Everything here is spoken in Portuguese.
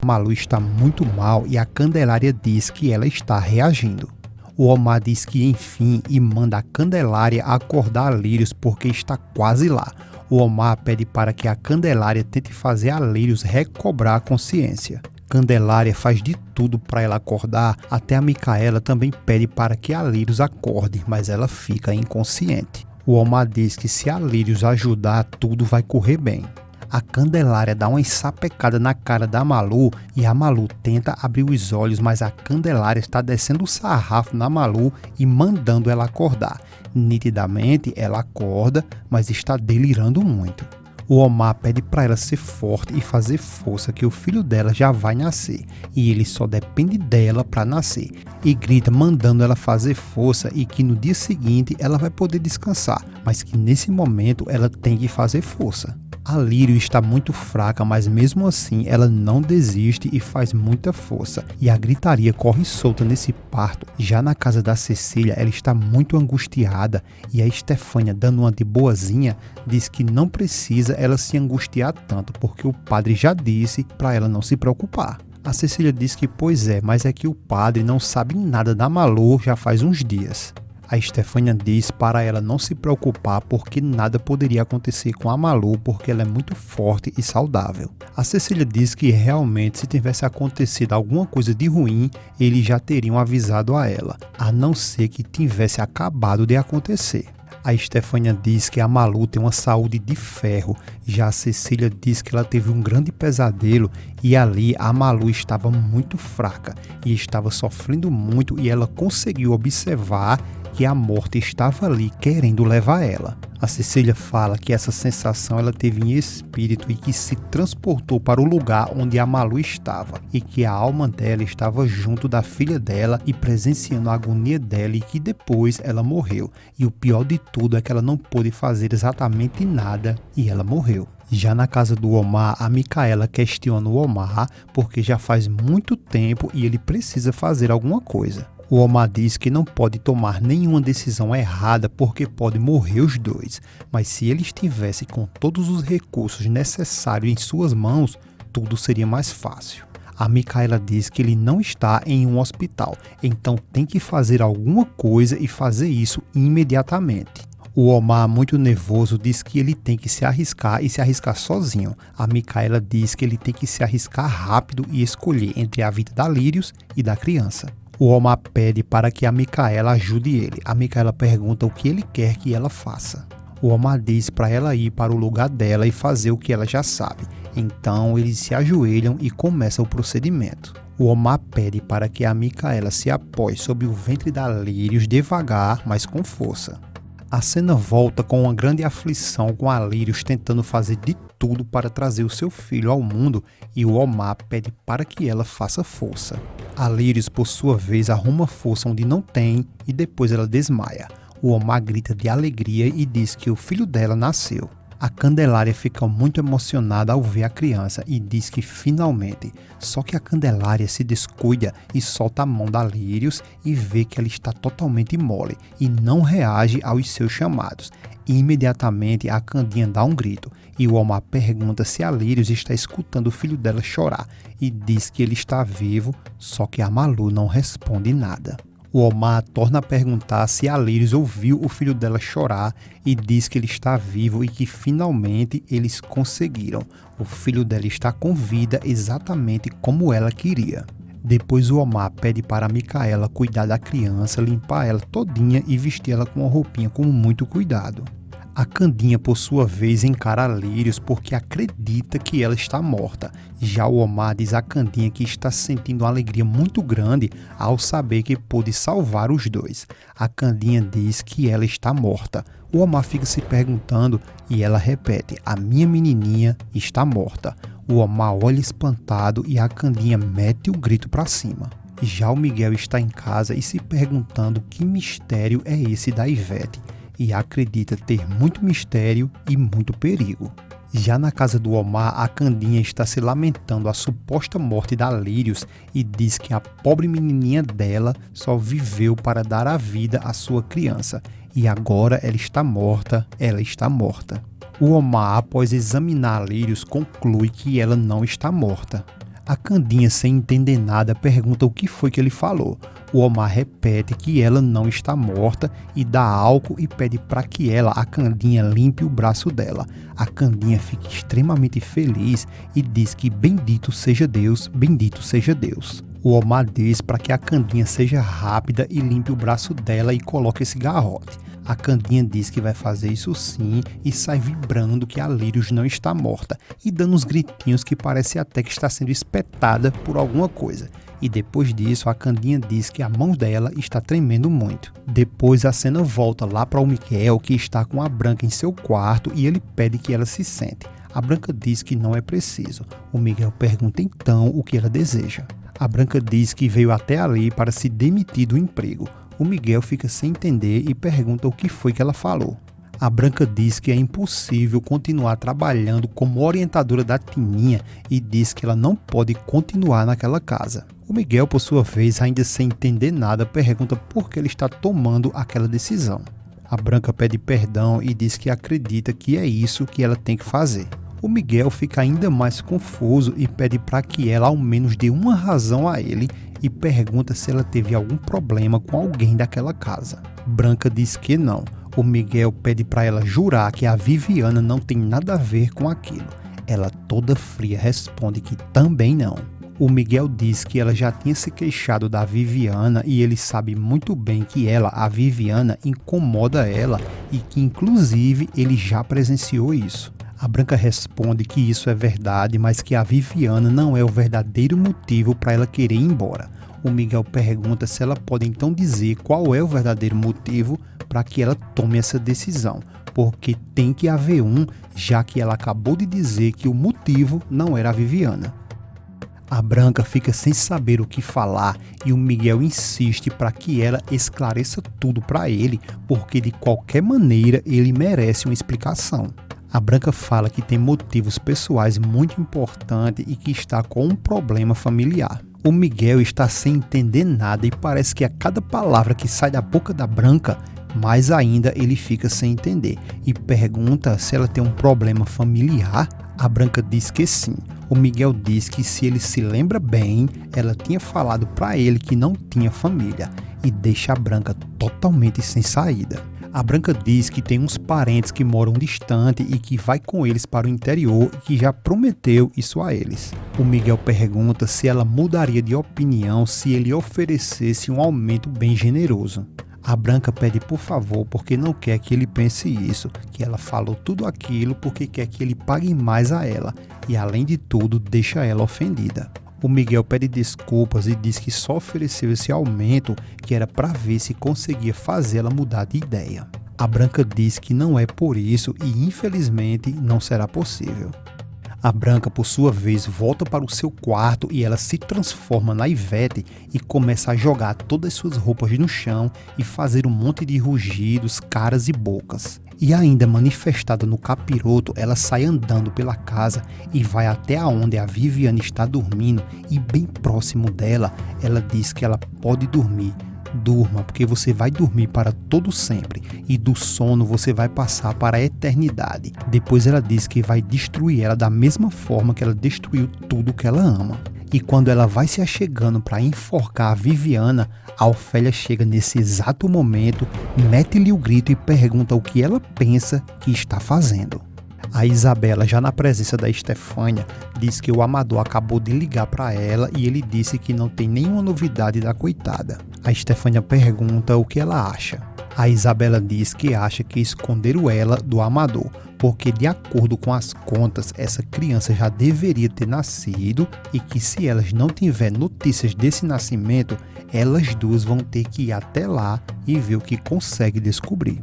Malu está muito mal e a Candelária diz que ela está reagindo. O Omar diz que enfim e manda a Candelária acordar a Lírios porque está quase lá. O Omar pede para que a Candelária tente fazer a Lírios recobrar a consciência. Candelária faz de tudo para ela acordar, até a Micaela também pede para que a Lírios acorde, mas ela fica inconsciente. O Omar diz que se a Lírios ajudar, tudo vai correr bem. A Candelária dá uma ensapecada na cara da Malu e a Malu tenta abrir os olhos, mas a Candelária está descendo o sarrafo na Malu e mandando ela acordar. Nitidamente ela acorda, mas está delirando muito. O Omar pede para ela ser forte e fazer força que o filho dela já vai nascer e ele só depende dela para nascer, e grita mandando ela fazer força e que no dia seguinte ela vai poder descansar, mas que nesse momento ela tem que fazer força. A Lírio está muito fraca, mas mesmo assim ela não desiste e faz muita força. E a gritaria corre solta nesse parto. Já na casa da Cecília, ela está muito angustiada e a Estefânia, dando uma de boazinha, diz que não precisa ela se angustiar tanto, porque o padre já disse para ela não se preocupar. A Cecília diz que pois é, mas é que o padre não sabe nada da Malu já faz uns dias. A Estefânia diz para ela não se preocupar porque nada poderia acontecer com a Malu porque ela é muito forte e saudável. A Cecília diz que realmente se tivesse acontecido alguma coisa de ruim, eles já teriam avisado a ela, a não ser que tivesse acabado de acontecer. A Estefânia diz que a Malu tem uma saúde de ferro, já a Cecília diz que ela teve um grande pesadelo e ali a Malu estava muito fraca e estava sofrendo muito e ela conseguiu observar que a morte estava ali querendo levar ela. A Cecília fala que essa sensação ela teve em espírito e que se transportou para o lugar onde a Malu estava e que a alma dela estava junto da filha dela e presenciando a agonia dela e que depois ela morreu. E o pior de tudo é que ela não pôde fazer exatamente nada e ela morreu. Já na casa do Omar, a Micaela questiona o Omar porque já faz muito tempo e ele precisa fazer alguma coisa. O Omar diz que não pode tomar nenhuma decisão errada porque pode morrer os dois, mas se ele estivesse com todos os recursos necessários em suas mãos, tudo seria mais fácil. A Micaela diz que ele não está em um hospital, então tem que fazer alguma coisa e fazer isso imediatamente. O Omar, muito nervoso, diz que ele tem que se arriscar e se arriscar sozinho. A Micaela diz que ele tem que se arriscar rápido e escolher entre a vida da Lírios e da criança. O Omar pede para que a Micaela ajude ele. A Micaela pergunta o que ele quer que ela faça. O Omar diz para ela ir para o lugar dela e fazer o que ela já sabe. Então eles se ajoelham e começa o procedimento. O Omar pede para que a Micaela se apoie sobre o ventre da Lírios devagar, mas com força. A cena volta com uma grande aflição com a Lírios tentando fazer de tudo para trazer o seu filho ao mundo e o Omar pede para que ela faça força. A Lírios, por sua vez, arruma força onde não tem e depois ela desmaia. O Omar grita de alegria e diz que o filho dela nasceu. A Candelária fica muito emocionada ao ver a criança e diz que finalmente, só que a Candelária se descuida e solta a mão da Lírios e vê que ela está totalmente mole e não reage aos seus chamados. Imediatamente a Candinha dá um grito e o Omar pergunta se a Lírios está escutando o filho dela chorar e diz que ele está vivo, só que a Malu não responde nada. O Omar torna a perguntar se a Lírios ouviu o filho dela chorar e diz que ele está vivo e que finalmente eles conseguiram. O filho dela está com vida exatamente como ela queria. Depois o Omar pede para a Micaela cuidar da criança, limpar ela todinha e vestir ela com uma roupinha com muito cuidado. A Candinha, por sua vez, encara a Lírios porque acredita que ela está morta. Já o Omar diz a Candinha que está sentindo uma alegria muito grande ao saber que pôde salvar os dois. A Candinha diz que ela está morta. O Omar fica se perguntando e ela repete: a minha menininha está morta. O Omar olha espantado e a Candinha mete o grito para cima. Já o Miguel está em casa e se perguntando que mistério é esse da Ivete. E acredita ter muito mistério e muito perigo. Já na casa do Omar, a Candinha está se lamentando a suposta morte da Lírios e diz que a pobre menininha dela só viveu para dar a vida à sua criança. E agora ela está morta. O Omar, após examinar a Lírios, conclui que ela não está morta. A Candinha, sem entender nada, pergunta o que foi que ele falou. O Omar repete que ela não está morta e dá álcool e pede para que ela, a Candinha, limpe o braço dela. A Candinha fica extremamente feliz e diz que bendito seja Deus, bendito seja Deus. O Omar diz para que a Candinha seja rápida e limpe o braço dela e coloque esse garrote. A Candinha diz que vai fazer isso sim e sai vibrando que a Lírios não está morta e dando uns gritinhos que parece até que está sendo espetada por alguma coisa. E depois disso a Candinha diz que a mão dela está tremendo muito. Depois a cena volta lá para o Miguel, que está com a Branca em seu quarto, e ele pede que ela se sente. A Branca diz que não é preciso. O Miguel pergunta então o que ela deseja. A Branca diz que veio até ali para se demitir do emprego. O Miguel fica sem entender e pergunta o que foi que ela falou. A Branca diz que é impossível continuar trabalhando como orientadora da Tininha e diz que ela não pode continuar naquela casa. O Miguel, por sua vez, ainda sem entender nada, pergunta por que ele está tomando aquela decisão. A Branca pede perdão e diz que acredita que é isso que ela tem que fazer. O Miguel fica ainda mais confuso e pede para que ela ao menos dê uma razão a ele e pergunta se ela teve algum problema com alguém daquela casa. Branca diz que não. O Miguel pede para ela jurar que a Viviana não tem nada a ver com aquilo. Ela, toda fria, responde que também não. O Miguel diz que ela já tinha se queixado da Viviana e ele sabe muito bem que ela, a Viviana, incomoda ela e que inclusive ele já presenciou isso. A Branca responde que isso é verdade, mas que a Viviana não é o verdadeiro motivo para ela querer ir embora. O Miguel pergunta se ela pode então dizer qual é o verdadeiro motivo para que ela tome essa decisão, porque tem que haver um, já que ela acabou de dizer que o motivo não era a Viviana. A Branca fica sem saber o que falar e o Miguel insiste para que ela esclareça tudo para ele, porque de qualquer maneira ele merece uma explicação. A Branca fala que tem motivos pessoais muito importantes e que está com um problema familiar. O Miguel está sem entender nada e parece que a cada palavra que sai da boca da Branca, mais ainda ele fica sem entender e pergunta se ela tem um problema familiar. A Branca diz que sim. O Miguel diz que se ele se lembra bem, ela tinha falado para ele que não tinha família e deixa a Branca totalmente sem saída. A Branca diz que tem uns parentes que moram distante e que vai com eles para o interior e que já prometeu isso a eles. O Miguel pergunta se ela mudaria de opinião se ele oferecesse um aumento bem generoso. A Branca pede por favor porque não quer que ele pense isso, que ela falou tudo aquilo porque quer que ele pague mais a ela e além de tudo deixa ela ofendida. O Miguel pede desculpas e diz que só ofereceu esse aumento que era para ver se conseguia fazê-la mudar de ideia. A Branca diz que não é por isso e infelizmente não será possível. A Branca, por sua vez, volta para o seu quarto e ela se transforma na Ivete e começa a jogar todas suas roupas no chão e fazer um monte de rugidos, caras e bocas. E ainda manifestada no capiroto, ela sai andando pela casa e vai até aonde a Viviane está dormindo e bem próximo dela, ela diz que ela pode dormir. Durma, porque você vai dormir para todo sempre e do sono você vai passar para a eternidade. Depois ela diz que vai destruir ela da mesma forma que ela destruiu tudo que ela ama. E quando ela vai se achegando para enforcar a Viviana, a Ofélia chega nesse exato momento, mete-lhe o grito e pergunta o que ela pensa que está fazendo. A Isabela, já na presença da Estefânia, diz que o Amador acabou de ligar para ela e ele disse que não tem nenhuma novidade da coitada. A Estefânia pergunta o que ela acha. A Isabela diz que acha que esconderam ela do Amador, porque de acordo com as contas, essa criança já deveria ter nascido e que se elas não tiverem notícias desse nascimento, elas duas vão ter que ir até lá e ver o que consegue descobrir.